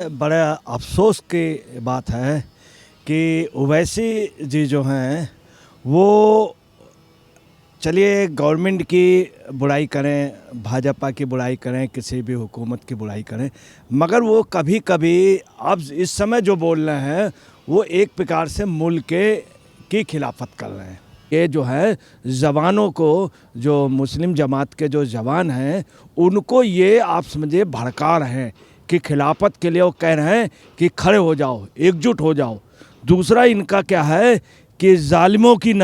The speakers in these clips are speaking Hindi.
बड़ा अफसोस की बात है कि ओवैसी जी जो हैं वो चलिए गवर्नमेंट की बुराई करें, भाजपा की बुराई करें, किसी भी हुकूमत की बुराई करें, मगर वो कभी कभी अब इस समय जो बोल रहे हैं वो एक प्रकार से मुल्क की खिलाफत कर रहे हैं। ये जो है जवानों को, जो मुस्लिम जमात के जो जवान हैं उनको ये आप समझिए भड़का रहे हैं कि खिलाफत के लिए वो कह रहे हैं कि खड़े हो जाओ, एकजुट हो जाओ। दूसरा इनका क्या है कि जालिमों की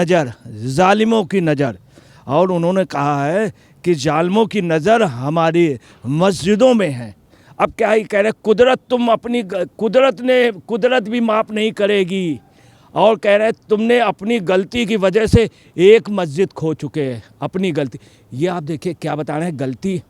नज़र, और उन्होंने कहा है कि जालिमों की नज़र हमारी मस्जिदों में है। अब क्या ही कह रहे, कुदरत भी माफ़ नहीं करेगी, और कह रहे तुमने अपनी गलती की वजह से एक मस्जिद खो चुके हैं, अपनी गलती। ये आप देखिए क्या बता रहे हैं, गलती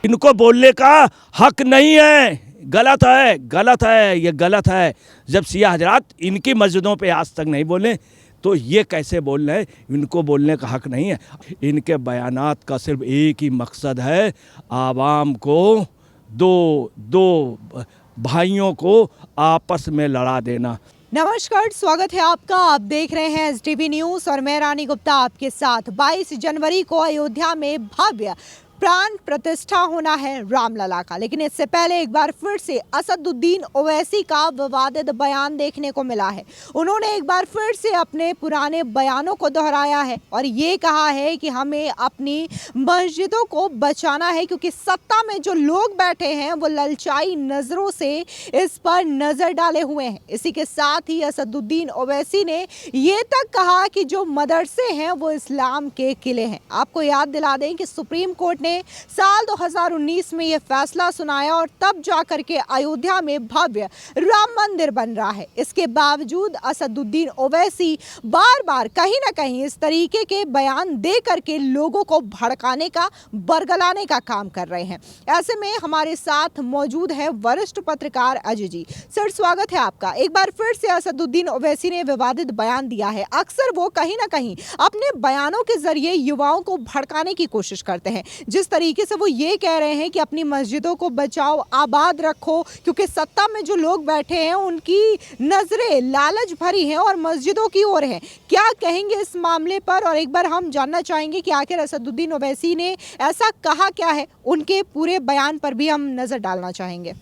इनको बोलने का हक नहीं है, गलत है, ये गलत है। जब सिया हजरात इनकी मस्जिदों पे आज तक नहीं बोले तो ये कैसे बोल रहे हैं, इनको बोलने का हक नहीं है। इनके बयानात का सिर्फ एक ही मकसद है, आवाम को दो भाइयों को आपस में लड़ा देना। नमस्कार, स्वागत है आपका। आप देख रहे हैं एसटीवी न्यूज़ और मैं रानी गुप्ता आपके साथ। 22 जनवरी को अयोध्या में भव्य प्राण प्रतिष्ठा होना है रामलला का, लेकिन इससे पहले एक बार फिर से असदुद्दीन ओवैसी का विवादित बयान देखने को मिला है। उन्होंने एक बार फिर से अपने पुराने बयानों को दोहराया है और ये कहा है कि हमें अपनी मस्जिदों को बचाना है, क्योंकि सत्ता में जो लोग बैठे हैं वो ललचाई नज़रों से इस पर नज़र डाले हुए हैं। इसी के साथ ही असदुद्दीन ओवैसी ने ये तक कहा कि जो मदरसे हैं वो इस्लाम के किले हैं। आपको याद दिला दें कि सुप्रीम कोर्ट ने साल 2019 में यह फैसला सुनाया और तब जाकर के अयोध्या में भव्य राम मंदिर बन रहा है। इसके बावजूद असदुद्दीन ओवैसी बार बार कहीं ना कहीं इस तरीके के बयान दे करके लोगों को भड़काने का, बरगलाने का काम कर रहे हैं। ऐसे में हमारे साथ मौजूद है वरिष्ठ पत्रकार अजय जी। सर, स्वागत है आपका। एक बार फिर से असदुद्दीन ओवैसी ने विवादित बयान दिया है। अक्सर वो कहीं ना कहीं अपने बयानों के जरिए युवाओं को भड़काने की कोशिश करते हैं। जिस तरीके से वो ये कह रहे हैं कि अपनी मस्जिदों को बचाओ, आबाद रखो, क्योंकि सत्ता में जो लोग बैठे हैं उनकी नजरें लालच भरी हैं और मस्जिदों की ओर हैं। क्या कहेंगे इस मामले पर? और एक बार हम जानना चाहेंगे कि आखिर असदुद्दीन ओवैसी ने ऐसा कहा क्या है। उनके पूरे बयान पर भी हम नजर डालना चाहेंगे।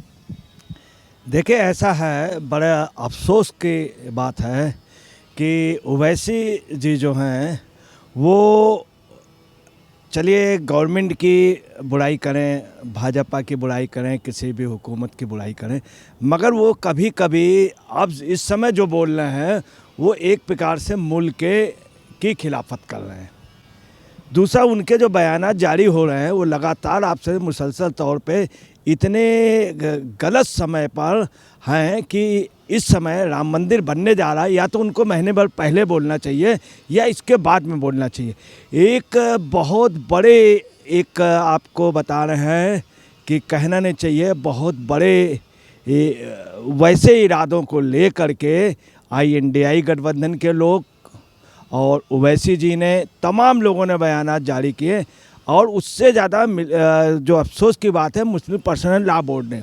देखिए, ऐसा है, बड़ा अफसोस की बात है कि ओवैसी जी जो हैं वो चलिए गवर्नमेंट की बुराई करें, भाजपा की बुराई करें, किसी भी हुकूमत की बुराई करें, मगर वो कभी कभी अब इस समय जो बोल रहे हैं वो एक प्रकार से मुल्क की खिलाफत कर रहे हैं। दूसरा, उनके जो बयानात जारी हो रहे हैं वो लगातार आपसे मुसलसल तौर पे इतने गलत समय पर हैं कि इस समय राम मंदिर बनने जा रहा है, या तो उनको महीने भर पहले बोलना चाहिए या इसके बाद में बोलना चाहिए। एक बहुत बड़े, एक आपको बता रहे हैं कि कहना नहीं चाहिए, बहुत बड़े वैसे इरादों को ले करके INDI गठबंधन के लोग और ओवैसी जी ने, तमाम लोगों ने बयानात जारी किए। और उससे ज़्यादा जो अफसोस की बात है, मुस्लिम पर्सनल लॉ बोर्ड ने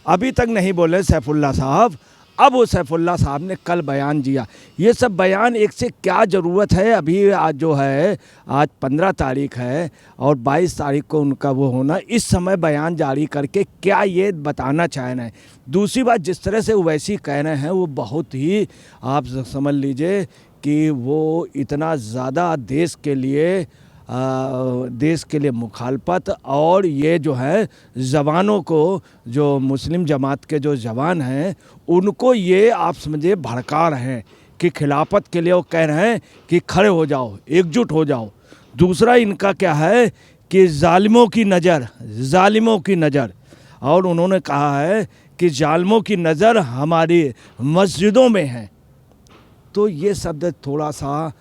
अभी तक नहीं बोले सैफुल्ला साहब। अब वो सैफुल्ला साहब ने कल बयान दिया। ये सब बयान एक से क्या ज़रूरत है? अभी आज जो है, आज 15 तारीख है और 22 तारीख को उनका वो होना, इस समय बयान जारी करके क्या ये बताना चाह रहे हैं? दूसरी बात, जिस तरह से ओवैसी कह रहे हैं वो बहुत ही, आप समझ लीजिए कि वो इतना ज़्यादा देश के लिए मुखालफत, और ये जो है जवानों को, जो मुस्लिम जमात के जो जवान हैं उनको ये आप समझिए भड़का रहे हैं कि खिलाफत के लिए वो कह रहे हैं कि खड़े हो जाओ, एकजुट हो जाओ। दूसरा इनका क्या है कि जालिमों की नज़र, और उन्होंने कहा है कि जालिमों की नज़र हमारी मस्जिदों में है। तो ये शब्द थोड़ा सा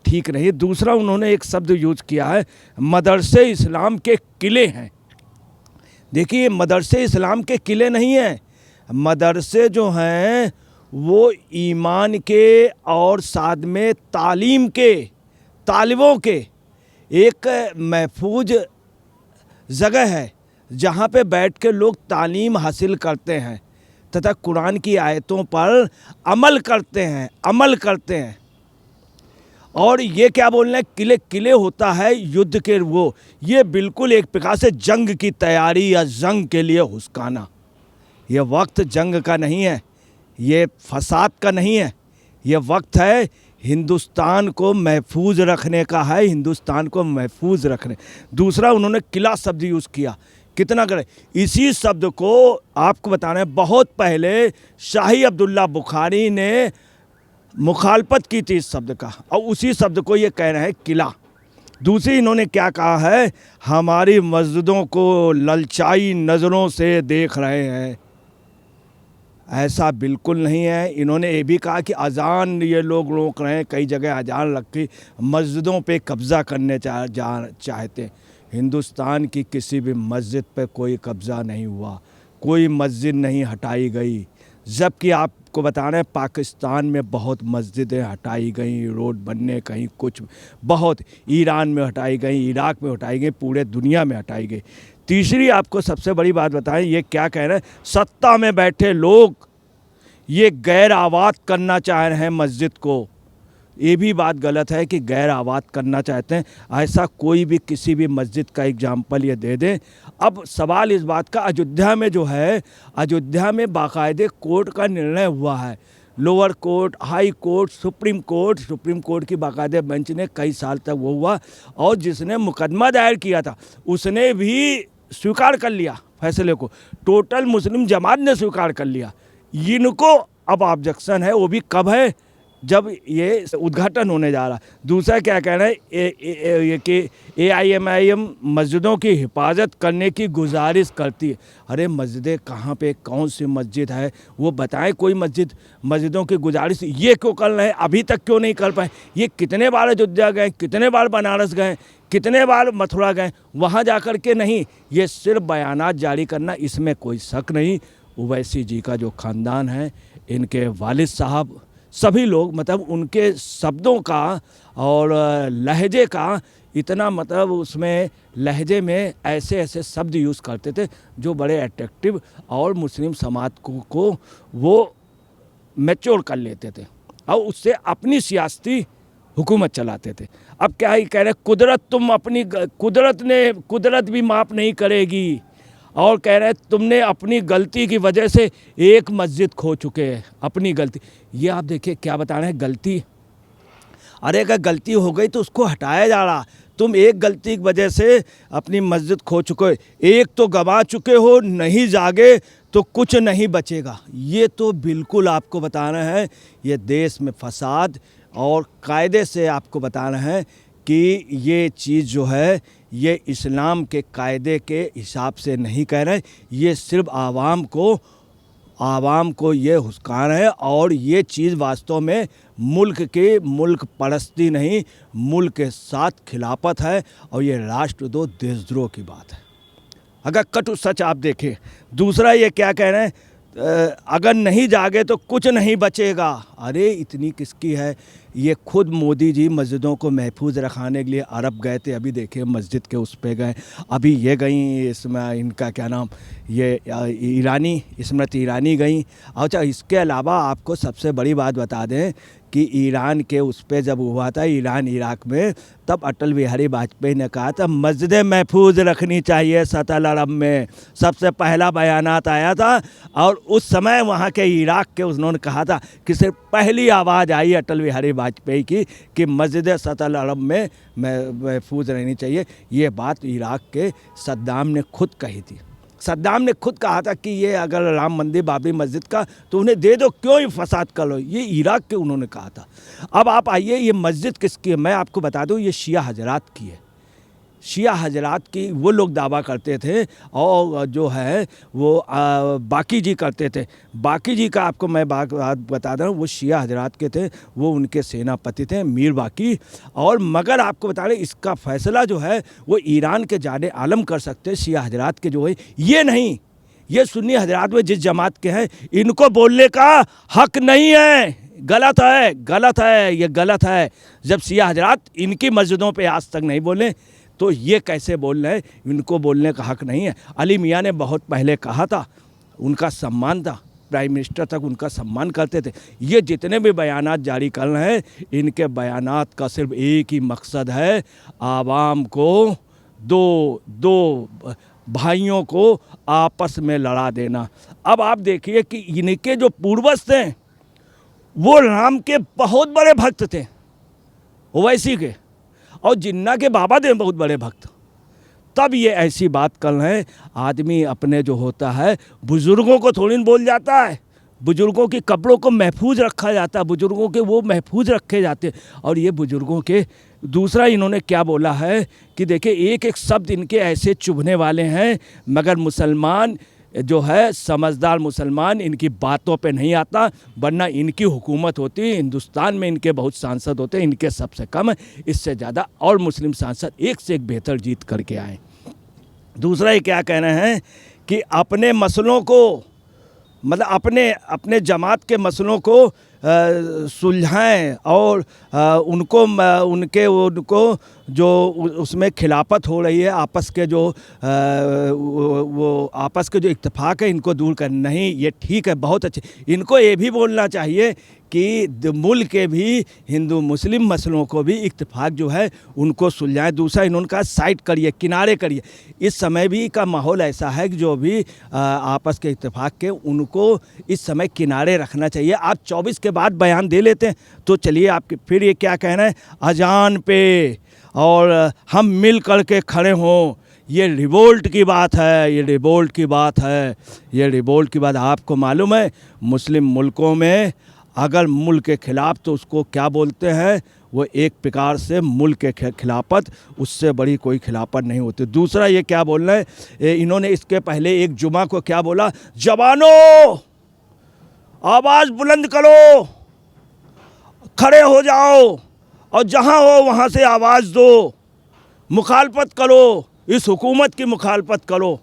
ठीक नहीं। दूसरा, उन्होंने एक शब्द यूज किया है, मदरसे इस्लाम के किले हैं। देखिए, मदरसे इस्लाम के किले नहीं हैं। मदरसे जो हैं वो ईमान के और साथ में तालीम के, तालिबों के एक महफूज जगह है जहाँ पे बैठ के लोग तालीम हासिल करते हैं। तथा कुरान की आयतों पर अमल करते हैं। और ये क्या बोल रहे हैं, किले होता है युद्ध के वो, ये बिल्कुल एक प्रकार से जंग की तैयारी या जंग के लिए हुस्काना। ये वक्त जंग का नहीं है, ये फसाद का नहीं है, ये वक्त है हिंदुस्तान को महफूज रखने का है, हिंदुस्तान को महफूज रखने। दूसरा उन्होंने किला शब्द यूज़ किया, कितना करे। इसी शब्द को आपको बताना है, बहुत पहले शाही अब्दुल्ला बुखारी ने मुखालफत की थी इस शब्द का, और उसी शब्द को ये कह रहे हैं किला। दूसरी इन्होंने क्या कहा है, हमारी मस्जिदों को ललचाई नज़रों से देख रहे हैं। ऐसा बिल्कुल नहीं है। इन्होंने ये भी कहा कि अजान ये लोग रोक रहे हैं, कई जगह अजान रख के मस्जिदों पे कब्ज़ा करने चाहते। हिंदुस्तान की किसी भी मस्जिद पे कोई कब्ज़ा नहीं हुआ, कोई मस्जिद नहीं हटाई गई। जबकि आपको बता रहे हैं पाकिस्तान में बहुत मस्जिदें हटाई गई, रोड बनने कहीं कुछ, बहुत ईरान में हटाई गई, इराक़ में हटाई गई, पूरे दुनिया में हटाई गई। तीसरी आपको सबसे बड़ी बात बताएं, ये क्या कह रहे हैं, सत्ता में बैठे लोग ये गैर आबाद करना चाह रहे हैं मस्जिद को। ये भी बात गलत है कि गैर आबाद करना चाहते हैं, ऐसा कोई भी किसी भी मस्जिद का एग्जाम्पल ये दे दें। अब सवाल इस बात का, अयोध्या में जो है, अयोध्या में बाकायदे कोर्ट का निर्णय हुआ है, lower court, high court, supreme court की बाकायदे बेंच ने कई साल तक वो हुआ, और जिसने मुकदमा दायर किया था उसने भी स्वीकार कर लिया फैसले को, टोटल मुस्लिम जमात ने स्वीकार कर लिया। इनको अब ऑब्जेक्शन है, वो भी कब है, जब ये उद्घाटन होने जा रहा। दूसरा क्या कह रहे हैं कि AIMIM मस्जिदों की हिफाजत करने की गुजारिश करती है। अरे मस्जिदें कहाँ पे, कौन सी मस्जिद है वो बताएं, कोई मस्जिदों की गुजारिश ये क्यों कर रहे हैं, अभी तक क्यों नहीं कर पाए। ये कितने बार अयोध्या गए, कितने बार बनारस गए, कितने बार मथुरा गए, वहाँ जा कर के नहीं, ये सिर्फ बयानात जारी करना, इसमें कोई शक नहीं। ओवैसी जी का जो ख़ानदान है, इनके वालिद साहब, सभी लोग, मतलब उनके शब्दों का और लहजे का इतना, मतलब उसमें लहजे में ऐसे ऐसे शब्द यूज़ करते थे जो बड़े अट्रैक्टिव और मुस्लिम समाज को वो मैच्योर कर लेते थे और उससे अपनी सियासती हुकूमत चलाते थे। अब क्या ही कह रहे, कुदरत भी माफ़ नहीं करेगी, और कह रहे हैं तुमने अपनी गलती की वजह से एक मस्जिद खो चुके हैं, अपनी गलती। ये आप देखिए क्या बता रहे हैं, गलती। अरे अगर गलती हो गई तो उसको हटाया जा रहा। तुम एक गलती की वजह से अपनी मस्जिद खो चुके हो, एक तो गंवा चुके हो, नहीं जागे तो कुछ नहीं बचेगा। ये तो बिल्कुल आपको बता रहे हैं, ये देश में फसाद, और कायदे से आपको बता रहे हैं कि ये चीज़ जो है ये इस्लाम के कायदे के हिसाब से नहीं कह रहे, ये सिर्फ आवाम को ये हुस्कान है, और ये चीज़ वास्तव में मुल्क परस्ती नहीं, मुल्क के साथ खिलाफत है, और ये राष्ट्रद्रोह देशद्रोह की बात है, अगर कटु सच आप देखें। दूसरा ये क्या कह रहे हैं, अगर नहीं जागे तो कुछ नहीं बचेगा। अरे इतनी किसकी है, ये खुद मोदी जी मस्जिदों को महफूज रखाने के लिए अरब गए थे, अभी देखिए मस्जिद के उस पे गए, अभी ये गई, इसमें इनका क्या नाम, ये स्मृति ईरानी गई। अच्छा, इसके अलावा आपको सबसे बड़ी बात बता दें कि ईरान के उस पे जब हुआ था, ईरान इराक़ में, तब अटल बिहारी वाजपेयी ने कहा था मस्जिदें महफूज रखनी चाहिए सतल अरब में, सबसे पहला बयानात आया था। और उस समय वहाँ के इराक़ के उन्होंने कहा था कि सिर्फ पहली आवाज़ आई अटल बिहारी वाजपेयी की कि मस्जिदें सतल अरब में महफूज रहनी चाहिए। ये बात इराक़ के सद्दाम ने खुद कही थी। सद्दाम ने खुद कहा था कि ये अगर राम मंदिर, बाबरी मस्जिद का, तो उन्हें दे दो, क्यों ही फसाद कर लो, ये इराक़ के उन्होंने कहा था। अब आप आइए, ये मस्जिद किसकी है, मैं आपको बता दूं, ये शिया हजरात की है। शिया हजरात की वो लोग दावा करते थे, और जो है वो बाकी जी करते थे। बाकी जी का आपको मैं बात बता दूं, वो शिया हजरात के थे, वो उनके सेनापति थे मीर बाकी। और मगर आपको बता रहे, इसका फैसला जो है वो ईरान के जाने आलम कर सकते, शिया हजरात के जो है ये नहीं। ये सुन्नी हजरात में जिस जमात के हैं, इनको बोलने का हक नहीं है, गलत है, ये गलत है। जब शिया हजरात इनकी मस्जिदों पर आज तक नहीं बोले, तो ये कैसे बोल रहे हैं, इनको बोलने का हक नहीं है। अली मियाँ ने बहुत पहले कहा था, उनका सम्मान था, प्राइम मिनिस्टर तक उनका सम्मान करते थे। ये जितने भी बयानात जारी कर रहे हैं, इनके बयानात का सिर्फ एक ही मकसद है, आवाम को दो भाइयों को आपस में लड़ा देना। अब आप देखिए कि इनके जो पूर्वज थे वो राम के बहुत बड़े भक्त थे, ओवैसी के, और जिन्ना के बाबा थे बहुत बड़े भक्त। तब ये ऐसी बात कर रहे हैं। आदमी अपने जो होता है, बुज़ुर्गों को थोड़ी बोल जाता है, बुज़ुर्गों के कपड़ों को महफूज रखा जाता है, बुज़ुर्गों के वो महफूज रखे जाते हैं। और ये बुज़ुर्गों के दूसरा इन्होंने क्या बोला है कि देखिए एक एक शब्द इनके ऐसे चुभने वाले हैं, मगर मुसलमान जो है, समझदार मुसलमान इनकी बातों पे नहीं आता, वरना इनकी हुकूमत होती। हिंदुस्तान में इनके बहुत सांसद होते, इनके सबसे कम, इससे ज़्यादा और मुस्लिम सांसद एक से एक बेहतर जीत करके आए। दूसरा ये क्या कह रहे हैं कि अपने मसलों को, मतलब अपने जमात के मसलों को सुलझाएं और उनको जो उसमें खिलाफत हो रही है, आपस के जो वो आपस के जो इत्तेफाक है, इनको दूर कर। नहीं, ये ठीक है, बहुत अच्छे। इनको ये भी बोलना चाहिए कि मुल्क के भी हिंदू मुस्लिम मसलों को भी इत्तेफाक जो है उनको सुलझाएं। दूसरा इन्होंने कहा साइड करिए, किनारे करिए। इस समय भी का माहौल ऐसा है कि जो भी आपस के इत्तेफाक के, उनको इस समय किनारे रखना चाहिए। आप 24 के बाद बयान दे लेते हैं तो चलिए आपके फिर ये क्या कहना है, अजान पे और हम मिल कर के खड़े हों, ये रिवोल्ट की बात है, ये रिवोल्ट की बात है, ये रिवोल्ट की बात। आपको मालूम है मुस्लिम मुल्कों में अगर मुल्क के ख़िलाफ़ तो उसको क्या बोलते हैं, वो एक प्रकार से मुल्क के खिलाफत, उससे बड़ी कोई खिलाफत नहीं होती। दूसरा ये क्या बोल रहे हैं, इन्होंने इसके पहले एक जुमा को क्या बोला, जवानों आवाज़ बुलंद करो, खड़े हो जाओ और जहाँ हो वहाँ से आवाज़ दो, मुखालफत करो, इस हुकूमत की मुखालफत करो।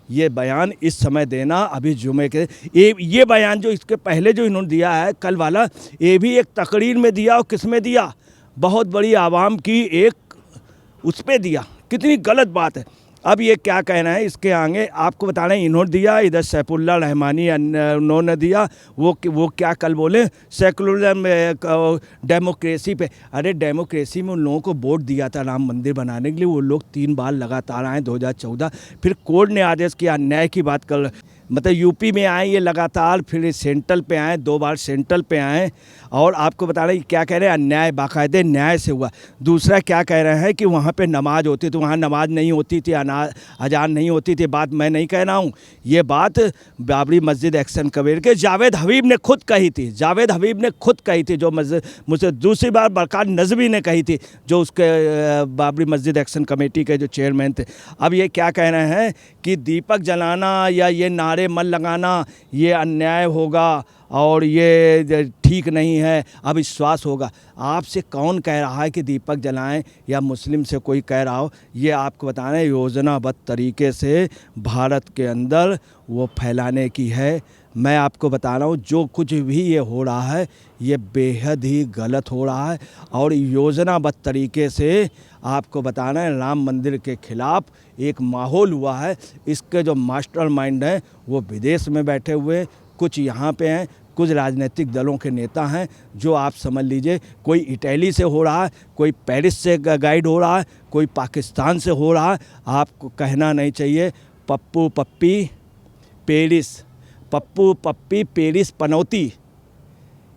ये बयान इस समय देना अभी जुमे के, ये बयान जो इसके पहले जो इन्होंने दिया है कल वाला, ये भी एक तकरीर में दिया। और किस में दिया, बहुत बड़ी आवाम की एक उस पे दिया। कितनी गलत बात है। अब ये क्या कहना है इसके आगे आपको बता रहे हैं। इन्होंने दिया, इधर सैफुल्लाह रहमानी उन्होंने दिया। वो क्या कल बोले, सेकुलरिज्म डेमोक्रेसी पे। अरे डेमोक्रेसी में उन लोगों को वोट दिया था राम मंदिर बनाने के लिए, वो लोग 3 बार लगातार आए 2014। फिर कोर्ट ने आदेश किया, अन्याय की बात कर, मतलब यूपी में आए ये लगातार, फिर सेंट्रल पे आए, 2 बार सेंट्रल पे आए। और आपको बता रहे हैं क्या कह रहे हैं, अन्याय बाकायदे न्याय से हुआ। दूसरा क्या कह रहे हैं कि वहाँ पे नमाज होती थी, वहाँ नमाज नहीं होती थी, अजान नहीं होती थी। बात मैं नहीं कह रहा हूँ, ये बात बाबरी मस्जिद एक्शन कमेटी के जावेद हबीब ने खुद कही थी। जावेद हबीब ने खुद कही थी, जो मुझसे दूसरी बार बरकार नज़वी ने कही थी, जो उसके बाबरी मस्जिद एक्शन कमेटी के जो चेयरमैन थे। अब ये क्या कह रहे हैं कि दीपक जलाना या ये नारे मत लगाना, ये अन्याय होगा और ये ठीक नहीं है, अविश्वास होगा। आपसे कौन कह रहा है कि दीपक जलाएं, या मुस्लिम से कोई कह रहा हो? ये आपको बताना है, योजनाबद्ध तरीके से भारत के अंदर वो फैलाने की है। मैं आपको बता रहा हूँ, जो कुछ भी ये हो रहा है ये बेहद ही गलत हो रहा है। और योजनाबद्ध तरीके से आपको बताना है, राम मंदिर के ख़िलाफ़ एक माहौल हुआ है। इसके जो मास्टरमाइंड हैं वो विदेश में बैठे हुए, कुछ यहाँ पे हैं, कुछ राजनीतिक दलों के नेता हैं, जो आप समझ लीजिए कोई इटली से हो रहा है, कोई पेरिस से गाइड हो रहा है, कोई पाकिस्तान से हो रहा है। आपको कहना नहीं चाहिए पप्पू पप्पी पेरिस, पप्पू पप्पी पेरिस पनौती,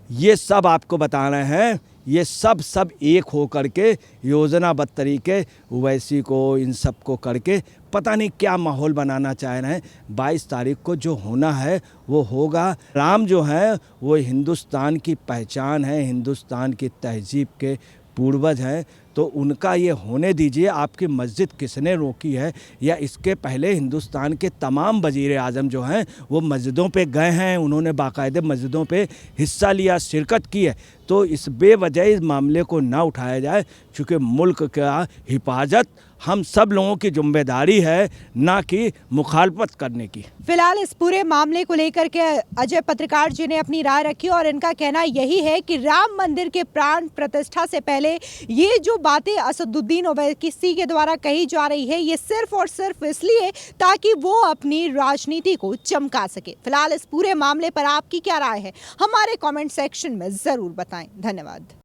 ये सब आपको बता रहे हैं। ये सब एक हो करके योजनाबद्ध तरीके ओवैसी को, इन सब को करके पता नहीं क्या माहौल बनाना चाह रहे हैं। 22 तारीख को जो होना है वो होगा। राम जो है वो हिंदुस्तान की पहचान है, हिंदुस्तान की तहजीब के पूर्वज हैं, तो उनका ये होने दीजिए। आपकी मस्जिद किसने रोकी है? या इसके पहले हिंदुस्तान के तमाम वज़ीर आज़म जो हैं वो मस्जिदों पे गए हैं, उन्होंने बाकायदे मस्जिदों पे हिस्सा लिया, शिरकत की है। तो इस बेवजह इस मामले को ना उठाया जाए, चूँकि मुल्क का हिफाजत हम सब लोगों की जिम्मेदारी है, ना कि मुखालफत करने की। फिलहाल इस पूरे मामले को लेकर के अजय पत्रकार जी ने अपनी राय रखी और इनका कहना यही है कि राम मंदिर के प्राण प्रतिष्ठा से पहले ये जो बातें असदुद्दीन ओवैसी के द्वारा कही जा रही है, ये सिर्फ और सिर्फ इसलिए ताकि वो अपनी राजनीति को चमका सके। फिलहाल इस पूरे मामले पर आपकी क्या राय है, हमारे कमेंट सेक्शन में ज़रूर बताएं। धन्यवाद।